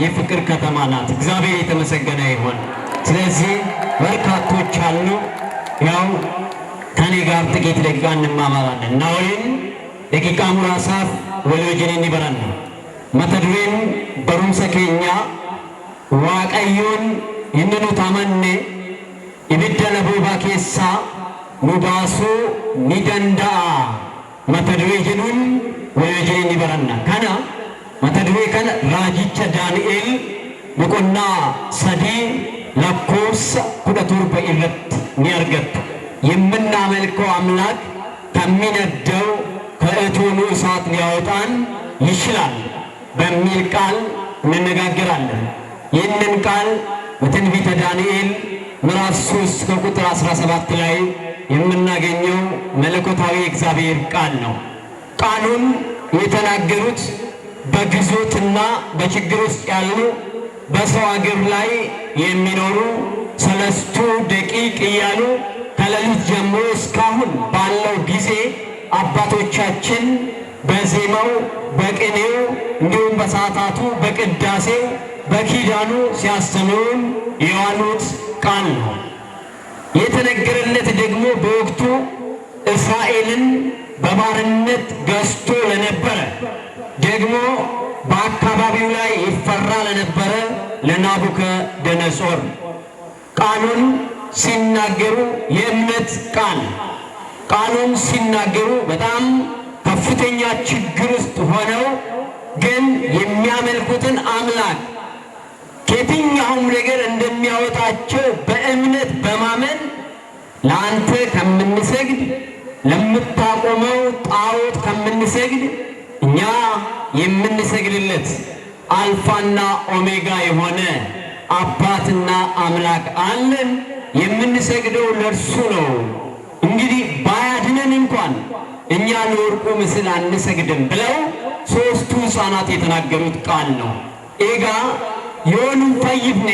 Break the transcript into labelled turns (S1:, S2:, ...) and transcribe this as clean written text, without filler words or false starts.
S1: የፍቅር ከተማ ናት። እግዚአብሔር የተመሰገነ ይሁን። ስለዚህ በርካቶች አሉ። ያው ከኔ ጋር ጥቂት ደቂቃ እንማማራለን። ናወይን ደቂቃ ሙራሳፍ ወለጀኔን ይበራል መተድሬን በሩምሰ ኬኛ ዋቀዮን ይንኑ ታመኔ ኢብደለ ቦባ ኬሳ ኑባሱ ኒደንዳ መተድሬ ጀኑን ወለጀኔን ይበራና ካና መተድሬ ከነ ራጂቸ ዳንኤል በቆና ሰዲ ለኮርስ ኩደቱር በኢለት ኒያርገት የምናመልከው አምላክ ከሚነደው ከእቶኑ እሳት ሊያወጣን ይችላል በሚል ቃል እንነጋገራለን። ይህንን ቃል በትንቢተ ዳንኤል ምዕራፍ 3 ከቁጥር 17 ላይ የምናገኘው መለኮታዊ እግዚአብሔር ቃል ነው። ቃሉን የተናገሩት በግዞትና በችግር ውስጥ ያሉ በሰው አገር ላይ የሚኖሩ ሰለስቱ ደቂቅ እያሉ ከሌሊት ጀምሮ እስካሁን ባለው ጊዜ አባቶቻችን በዜማው በቅኔው እንዲሁም በሰዓታቱ በቅዳሴው በኪዳኑ ሲያስተምሩን የዋሉት ቃል ነው። የተነገረለት ደግሞ በወቅቱ እስራኤልን በባርነት ገዝቶ ለነበረ ደግሞ በአካባቢው ላይ ይፈራ ለነበረ ለናቡከደነጾር ቃሉን ሲናገሩ የእምነት ቃሉን ሲናገሩ በጣም ከፍተኛ ችግር ውስጥ ሆነው ግን የሚያመልኩትን አምላክ ከየትኛውም ነገር እንደሚያወጣቸው በእምነት በማመን ለአንተ ከምንሰግድ ለምታቆመው ጣዖት ከምንሰግድ እኛ የምንሰግድለት አልፋና ኦሜጋ የሆነ አባትና አምላክ አለን፣ የምንሰግደው ለእርሱ ነው። እንግዲህ ባያድነን እንኳን እኛ ለወርቁ ምስል አንሰግድም ብለው ሦስቱ ሕፃናት የተናገሩት ቃል ነው። ኤጋ የሆኑን ፈይፍን